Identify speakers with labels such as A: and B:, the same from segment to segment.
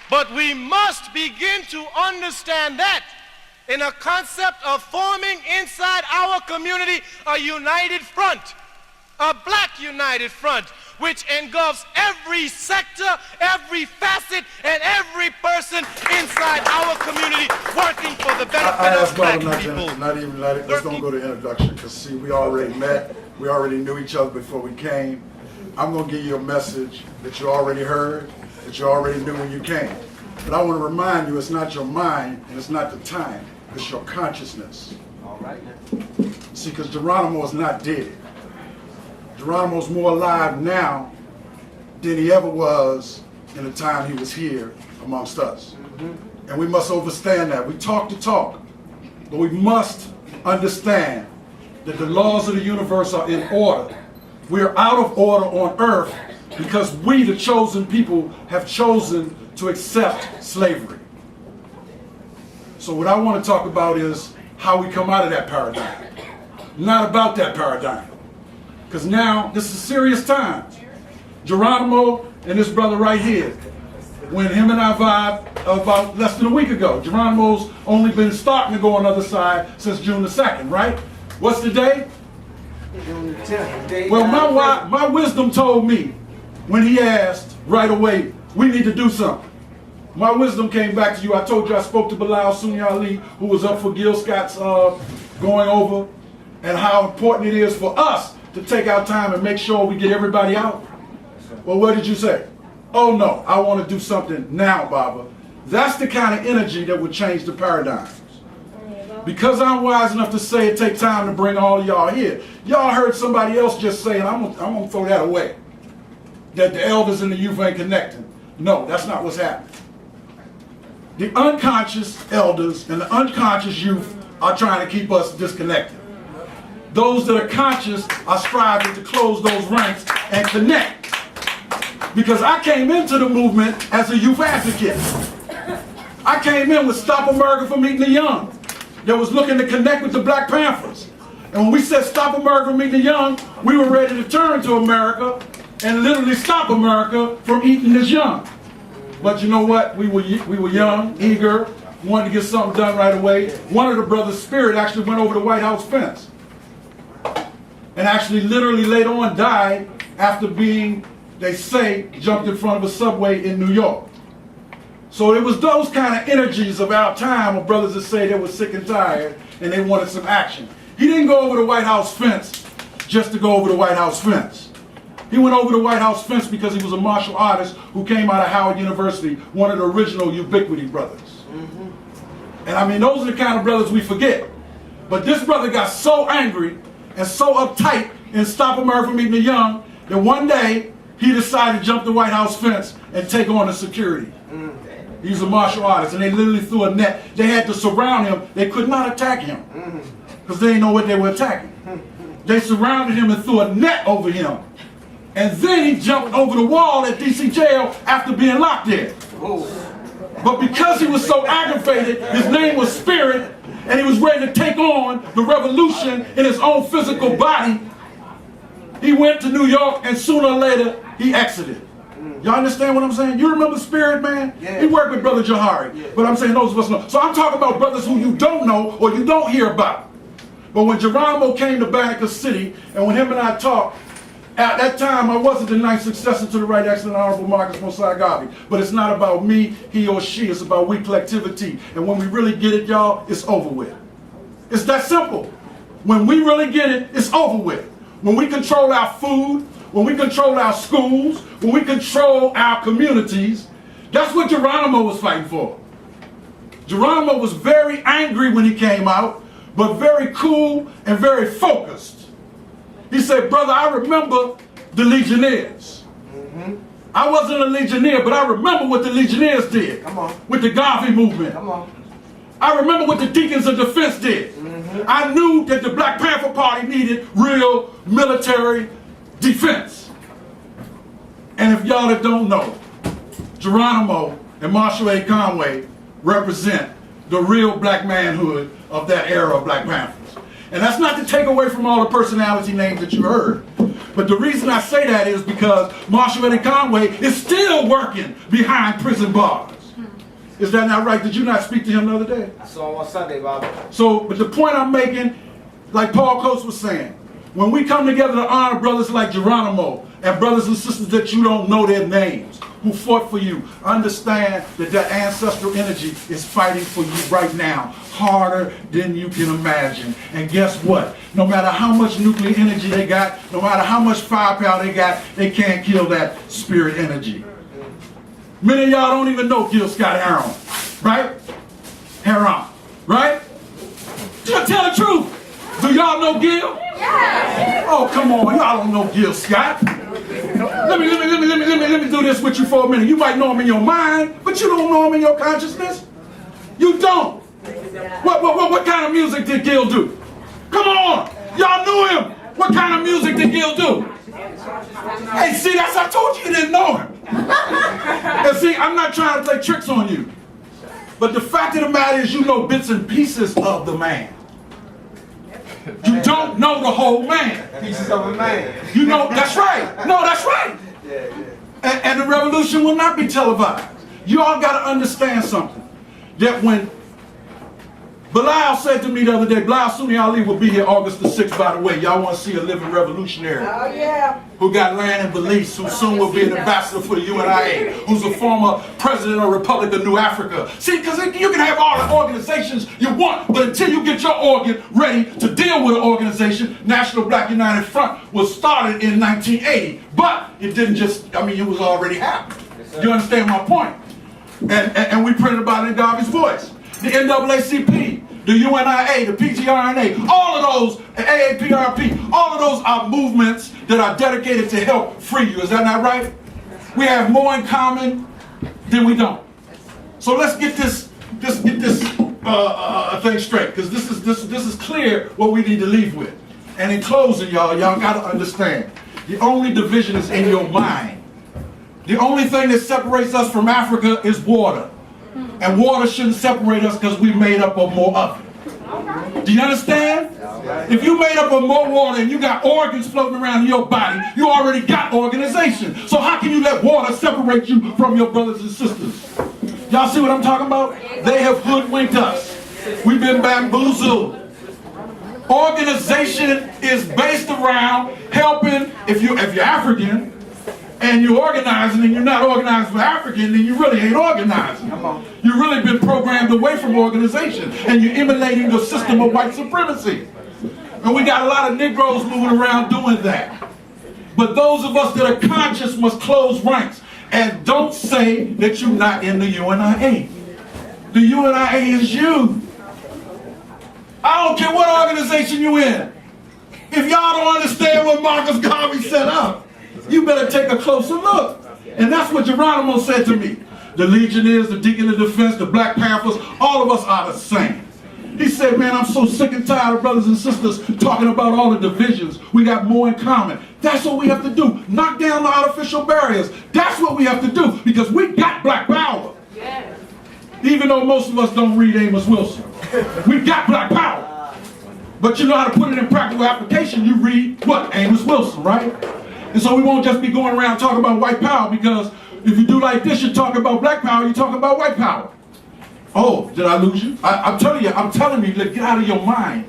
A: But we must begin to understand that in a concept of forming inside our community a united front, a black united front, which engulfs every sector, every facet, and every person inside our community working for the benefit of black people.
B: Let's don't go to introduction, because see, we already met, we already knew each other before we came. I'm going to give you a message that you already heard, that you already knew when you came. But I want to remind you, it's not your mind and it's not the time, it's your consciousness.
C: All right.
B: See, because Geronimo is not dead. Geronimo's more alive now than he ever was in the time he was here amongst us. And we must understand that. We talk the talk, but we must understand that the laws of the universe are in order. We are out of order on earth because we, the chosen people, have chosen to accept slavery. So what I want to talk about is how we come out of that paradigm. Not about that paradigm. Because now, this is serious times. Geronimo and this brother right here, when him and I vibed about less than a week ago. Geronimo's only been starting to go on the other side since June the 2nd, right? What's the day?
C: June the 10th.
B: Well, my wisdom told me when he asked right away, we need to do something. My wisdom came back to you. I told you I spoke to Bilal Sunni Ali, who was up for Gil Scott's going over, and how important it is for us to take our time and make sure we get everybody out. Well, what did you say? Oh no, I want to do something now, Baba. That's the kind of energy that would change the paradigms. Because I'm wise enough to say it takes time to bring all y'all here. Y'all heard somebody else just say, and I'm gonna throw that away, that the elders and the youth ain't connecting. No, that's not what's happening. The unconscious elders and the unconscious youth are trying to keep us disconnected. Those that are conscious are striving to close those ranks and connect. Because I came into the movement as a youth advocate. I came in with Stop America from Eating the Young, that was looking to connect with the Black Panthers. And when we said Stop America from Eating the Young, we were ready to turn to America and literally stop America from eating this young. But you know what? We were young, eager, wanted to get something done right away. One of the brothers' spirit actually went over the White House fence. And actually literally later on died after being, they say, jumped in front of a subway in New York. So it was those kind of energies of our time of brothers that say they were sick and tired and they wanted some action. He didn't go over the White House fence just to go over the White House fence. He went over the White House fence because he was a martial artist who came out of Howard University, one of the original Ubiquity brothers. And I mean, those are the kind of brothers we forget. But this brother got so angry and so uptight in Stop America from Eating the Young that one day he decided to jump the White House fence and take on the security. He's a martial artist, and they literally threw a net. They had to surround him. They could not attack him because they didn't know what they were attacking. They surrounded him and threw a net over him. And then he jumped over the wall at DC jail after being locked there. But because he was so aggravated, his name was Spirit, and he was ready to take on the revolution in his own physical body, he went to New York, and sooner or later, he exited. Y'all understand what I'm saying? You remember Spirit, man?
C: Yeah.
B: He worked with Brother Jahari.
C: Yeah.
B: But I'm saying those of us know. So I'm talking about brothers who you don't know or you don't hear about. But when Geronimo came to Banneker City, and when him and I talked, at that time, I wasn't the ninth successor to the Right Excellent Honorable Marcus Mosiah Garvey. But it's not about me, he or she. It's about we collectivity. And when we really get it, y'all, it's over with. It's that simple. When we really get it, it's over with. When we control our food, when we control our schools, when we control our communities, that's what Geronimo was fighting for. Geronimo was very angry when he came out, but very cool and very focused. He said, brother, I remember the Legionnaires. I wasn't a Legionnaire, but I remember what the Legionnaires did with the Garvey movement. I remember what the Deacons of Defense did. I knew that the Black Panther Party needed real military defense. And if y'all that don't know, Geronimo and Marshall A. Conway represent the real black manhood of that era of Black Panthers. And that's not to take away from all the personality names that you heard. But the reason I say that is because Marshall A. Conway is still working behind prison bars. Is that not right? Did you not speak to him the other day?
C: I saw him on Sunday, Bob.
B: So, but the point I'm making, like Paul Coates was saying, when we come together to honor brothers like Geronimo and brothers and sisters that you don't know their names, who fought for you, understand that that ancestral energy is fighting for you right now, harder than you can imagine. And guess what? No matter how much nuclear energy they got, no matter how much firepower they got, they can't kill that spirit energy. Many of y'all don't even know Gil Scott Heron, right? Heron, right? Just tell the truth. Do y'all know Gil?
D: Yes.
B: Oh, come on, y'all don't know Gil Scott. Let me do this with you for a minute. You might know him in your mind, but you don't know him in your consciousness. You don't. What kind of music did Gil do? Come on, y'all knew him. What kind of music did Gil do? Hey, see, that's I told you didn't know him. And see, I'm not trying to play tricks on you, but the fact of the matter is, you know bits and pieces of the man. You don't know the whole man.
C: Pieces of a man.
B: You know, that's right. No, that's right. And the revolution will not be televised. You all got to understand something. That when Bilal said to me the other day, Bilal Sunni Ali will be here August the 6th, by the way. Y'all want to see a living revolutionary.
D: Oh, yeah.
B: Who got land and beliefs, who soon will be an ambassador for the UNIA, who's a former president of Republic of New Africa. See, because you can have all the organizations you want, but until you get your organ ready to deal with an organization, National Black United Front was started in 1980. But it didn't just, I mean, it was already happening. You understand my point? And we printed about it in Garvey's voice. The NAACP, the UNIA, the PGRNA, all of those, AAPRP, all of those are movements that are dedicated to help free you. Is that not right? We have more in common than we don't. So let's get this thing straight, because this is clear what we need to leave with. And in closing, y'all got to understand, the only division is in your mind. The only thing that separates us from Africa is water. And water shouldn't separate us because we made up of more of it. Do you understand? If you made up of more water and you got organs floating around in your body, you already got organization. So how can you let water separate you from your brothers and sisters? Y'all see what I'm talking about? They have hoodwinked us. We've been bamboozled. Organization is based around helping, if you're African, and you're organizing and you're not organized for African, then you really ain't organizing. You've really been programmed away from organization, and you're emulating the system of white supremacy. And we got a lot of Negroes moving around doing that. But those of us that are conscious must close ranks. And don't say that you're not in the UNIA. The UNIA is you. I don't care what organization you're in. If y'all don't understand what Marcus Garvey set up, you better take a closer look. And that's what Geronimo said to me. The Legionnaires, the Deacon of Defense, the Black Panthers, all of us are the same. He said, man, I'm so sick and tired of brothers and sisters talking about all the divisions. We got more in common. That's what we have to do. Knock down the artificial barriers. That's what we have to do, because we got black power. Yes. Even though most of us don't read Amos Wilson. We got black power. But you know how to put it in practical application. You read what? Amos Wilson, right? And so we won't just be going around talking about white power, because if you do like this, you're talking about black power, you're talking about white power. Oh, did I lose you? I'm telling you, get out of your mind.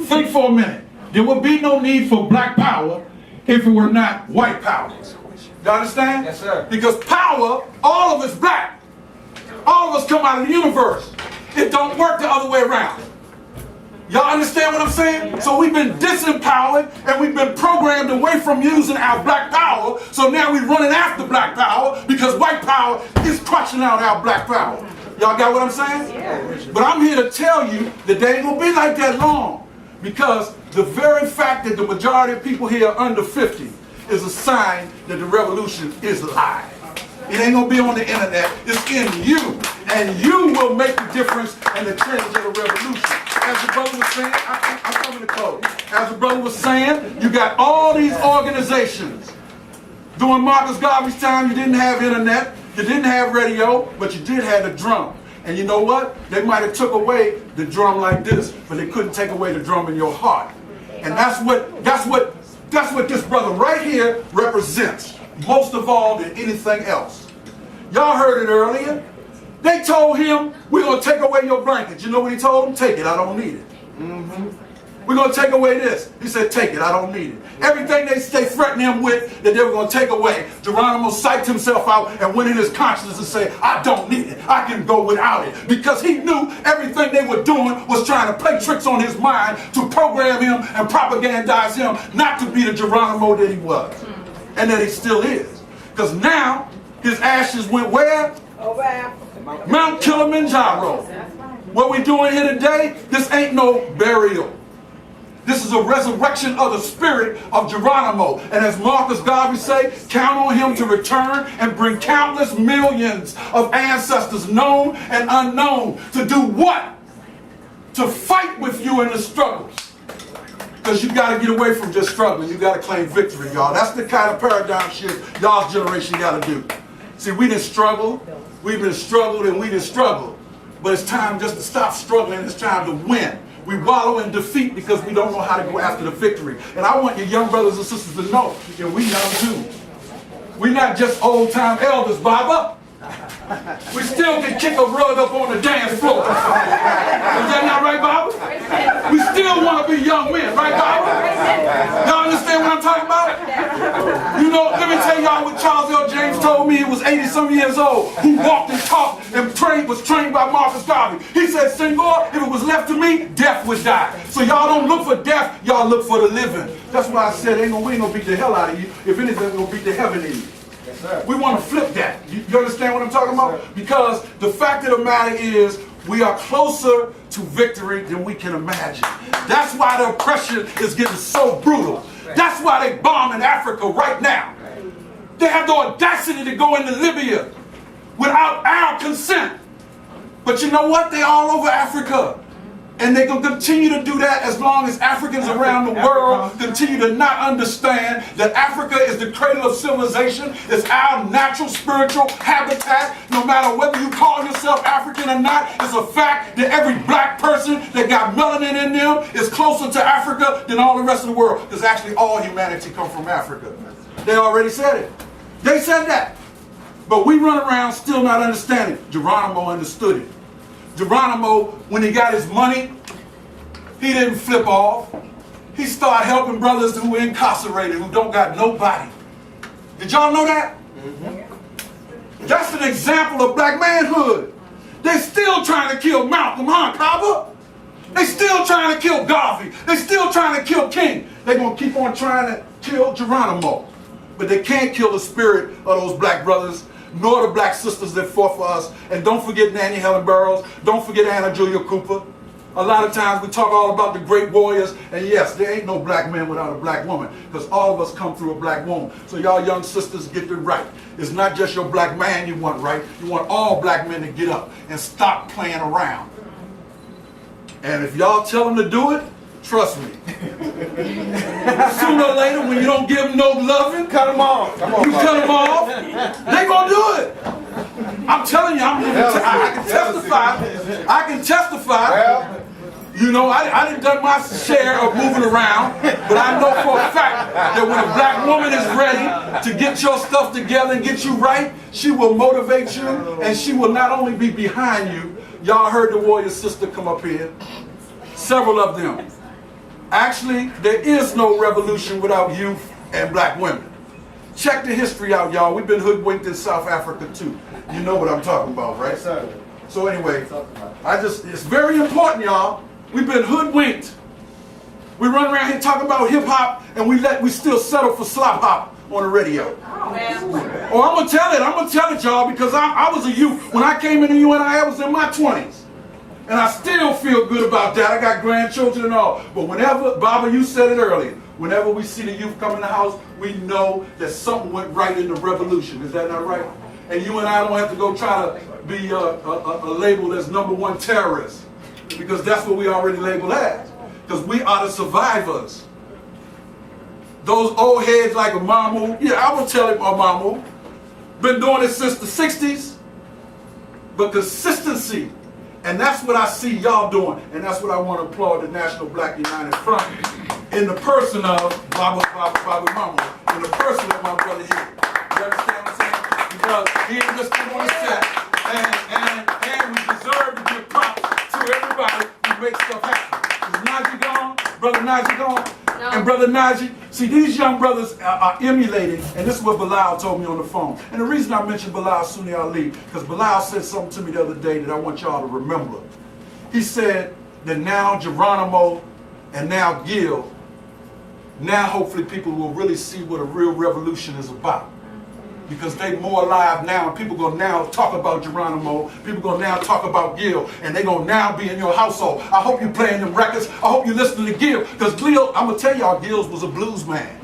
B: Think for a minute. There would be no need for black power if it were not white power. You understand?
C: Yes, sir.
B: Because power, all of us black. All of us come out of the universe. It don't work the other way around. Y'all understand what I'm saying? So we've been disempowered and we've been programmed away from using our black power. So now we're running after black power because white power is crushing out our black power. Y'all got what I'm saying? Yeah. But I'm here to tell you that they ain't gonna be like that long, because the very fact that the majority of people here are under 50 is a sign that the revolution is alive. It ain't gonna be on the internet, it's in you. And you will make the difference and the change of the revolution. As the brother was saying, I'm coming to close. As the brother was saying, you got all these organizations. During Marcus Garvey's time, you didn't have internet, you didn't have radio, but you did have the drum. And you know what? They might have took away the drum like this, but they couldn't take away the drum in your heart. And that's what this brother right here represents, most of all than anything else. Y'all heard it earlier. They told him, we're going to take away your blanket. You know what he told them? Take it, I don't need it. We're going to take away this. He said, take it, I don't need it. Everything they threatened him with that they were going to take away, Geronimo psyched himself out and went in his consciousness and said, I don't need it. I can go without it. Because he knew everything they were doing was trying to play tricks on his mind to program him and propagandize him not to be the Geronimo that he was and that he still is. Because now his ashes went where?
D: Over Africa.
B: Mount Kilimanjaro. What we doing here today, this ain't no burial. This is a resurrection of the spirit of Geronimo. And as Marcus Garvey say, count on him to return and bring countless millions of ancestors known and unknown to do what? To fight with you in the struggles. Because you got to get away from just struggling. You got to claim victory, y'all. That's the kind of paradigm shift y'all's generation got to do. See, we didn't struggle. We've been struggled and we didn't struggle. But it's time just to stop struggling. It's time to win. We wallow in defeat because we don't know how to go after the victory. And I want your young brothers and sisters to know that we young too. We're not just old-time elders, Baba. We still can kick a rug up on the dance floor. Is that not right, Baba? We still want to be young men, right, Baba? Y'all understand what I'm talking about? You know, let me tell y'all what Charles L. James told me. He was 80-some years old, who walked and talked and was trained by Marcus Garvey. He said, Senghor, if it was left to me, death would die. So y'all don't look for death, y'all look for the living. That's why I said we ain't gonna beat the hell out of you. If anything, we're gonna beat the heaven in you. We want to flip that. You understand what I'm talking about? Because the fact of the matter is, we are closer to victory than we can imagine. That's why the oppression is getting so brutal. That's why they bombing Africa right now. They have the audacity to go into Libya without our consent. But you know what? They're all over Africa. And they're going to continue to do that as long as Africans around the world continue to not understand that Africa is the cradle of civilization. It's our natural spiritual habitat. No matter whether you call yourself African or not, it's a fact that every black person that got melanin in them is closer to Africa than all the rest of the world. Because actually all humanity comes from Africa. They already said it. They said that. But we run around still not understanding. Geronimo understood it. Geronimo, when he got his money, he didn't flip off. He started helping brothers who were incarcerated, who don't got nobody. Did y'all know that? That's an example of black manhood. They still trying to kill Malcolm, huh, Kaba? They still trying to kill Garvey. They still trying to kill King. They're going to keep on trying to kill Geronimo. But they can't kill the spirit of those black brothers, nor the black sisters that fought for us. And don't forget Nanny Helen Burroughs. Don't forget Anna Julia Cooper. A lot of times we talk all about the great warriors. And yes, there ain't no black man without a black woman. Because all of us come through a black woman. So y'all young sisters, get it right. It's not just your black man you want right. You want all black men to get up and stop playing around. And if y'all tell them to do it, trust me. Sooner or later, when you don't give them no loving, cut them off. You cut them off, they gonna do it. I'm telling you, I can testify. I can testify. You know, I done done my share of moving around, but I know for a fact that when a black woman is ready to get your stuff together and get you right, she will motivate you, and she will not only be behind you. Y'all heard the warrior sister come up here. Several of them. Actually, there is no revolution without youth and black women. Check the history out, y'all. We've been hoodwinked in South Africa too. You know what I'm talking about, right? So anyway, it's very important, y'all. We've been hoodwinked. We run around here talking about hip hop and we still settle for slop hop on the radio. Oh, I'm gonna tell it, y'all, because I was a youth. When I came into UNI, I was in my 20s. And I still feel good about that. I got grandchildren and all. But whenever, Baba, you said it earlier, whenever we see the youth come in the house, we know that something went right in the revolution. Is that not right? And you and I don't have to go try to be labeled as #1 terrorists. Because that's what we already labeled as. Because we are the survivors. Those old heads like Amamu, yeah, I will tell him Amamu, been doing it since the 60s. But consistency. And that's what I see y'all doing. And that's what I want to applaud the National Black United Front in the person of Baba Mama, in the person of my brother here. You understand what I'm saying? Because he ain't just on the set. And Najee gone?
D: No.
B: And Brother Najee, see, these young brothers are emulating, and this is what Bilal told me on the phone. And the reason I mentioned Bilal Sunni Ali, because Bilal said something to me the other day that I want y'all to remember. He said that now Geronimo and now Gil, now hopefully people will really see what a real revolution is about. Because they more alive now, and people gonna now talk about Geronimo, people gonna now talk about Gil, and they gonna now be in your household. I hope you playing them records, I hope you listening to Gil, because Gil, I'm gonna tell y'all, Gil was a blues man.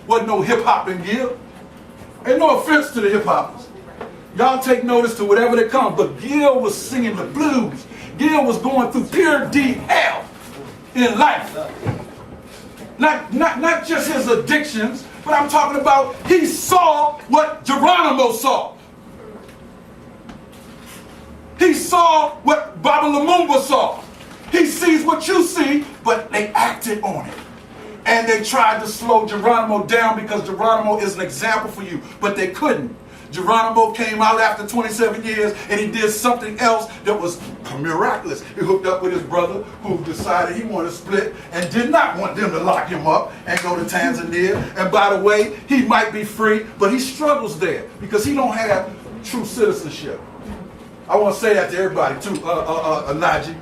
B: Wasn't no hip hop in Gil. Ain't no offense to the hip hoppers. Y'all take notice to whatever they come, but Gil was singing the blues. Gil was going through pure D hell in life. Not just his addictions, but I'm talking about he saw what Geronimo saw. He saw what Baba Lumumba saw. He sees what you see, but they acted on it. And they tried to slow Geronimo down because Geronimo is an example for you, but they couldn't. Geronimo came out after 27 years and he did something else that was miraculous. He hooked up with his brother who decided he wanted to split and did not want them to lock him up and go to Tanzania. And by the way, he might be free, but he struggles there because he don't have true citizenship. I want to say that to everybody too, Najee.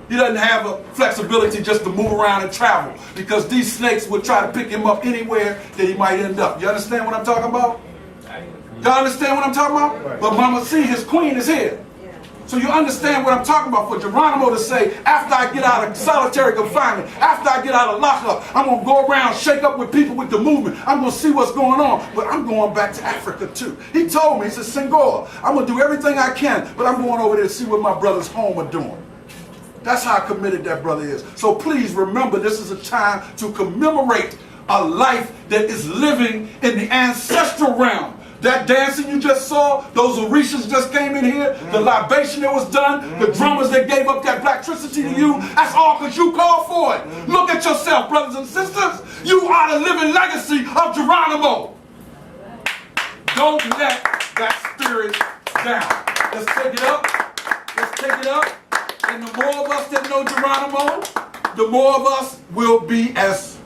B: He doesn't have a flexibility just to move around and travel because these snakes would try to pick him up anywhere that he might end up. You understand what I'm talking about? Y'all understand what I'm talking about? Right. But Mama C, his queen is here. Yeah. So you understand what I'm talking about. For Geronimo to say, after I get out of solitary confinement, after I get out of lockup, I'm going to go around, shake up with people with the movement. I'm going to see what's going on. But I'm going back to Africa too. He told me, he said, Senghor, I'm going to do everything I can, but I'm going over there to see what my brothers home are doing. That's how committed that brother is. So please remember, this is a time to commemorate a life that is living in the ancestral realm. That dancing you just saw, those Orishas just came in here, the libation that was done, the drummers that gave up that blacktricity to you, that's all because you called for it. Look at yourself, brothers and sisters. You are the living legacy of Geronimo. Don't let that spirit down. Let's take it up. Let's take it up. And the more of us that know Geronimo, the more of us will be as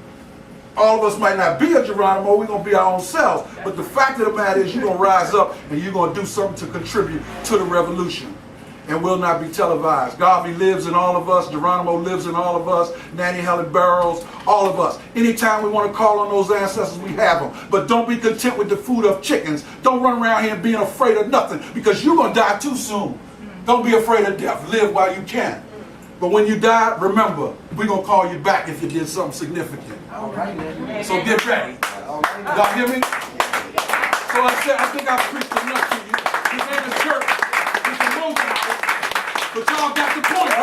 B: all of us might not be a Geronimo, we're going to be our own selves. But the fact of the matter is you're going to rise up and you're going to do something to contribute to the revolution. And will not be televised. Garvey lives in all of us. Geronimo lives in all of us. Nanny Helen Barrows, all of us. Anytime we want to call on those ancestors, we have them. But don't be content with the food of chickens. Don't run around here being afraid of nothing because you're going to die too soon. Don't be afraid of death. Live while you can. But when you die, remember, we're going to call you back if you did something significant. All right, man. So get ready. Y'all hear me? So I think I've preached enough to you. This ain't a church. It's a motion. But y'all got the point.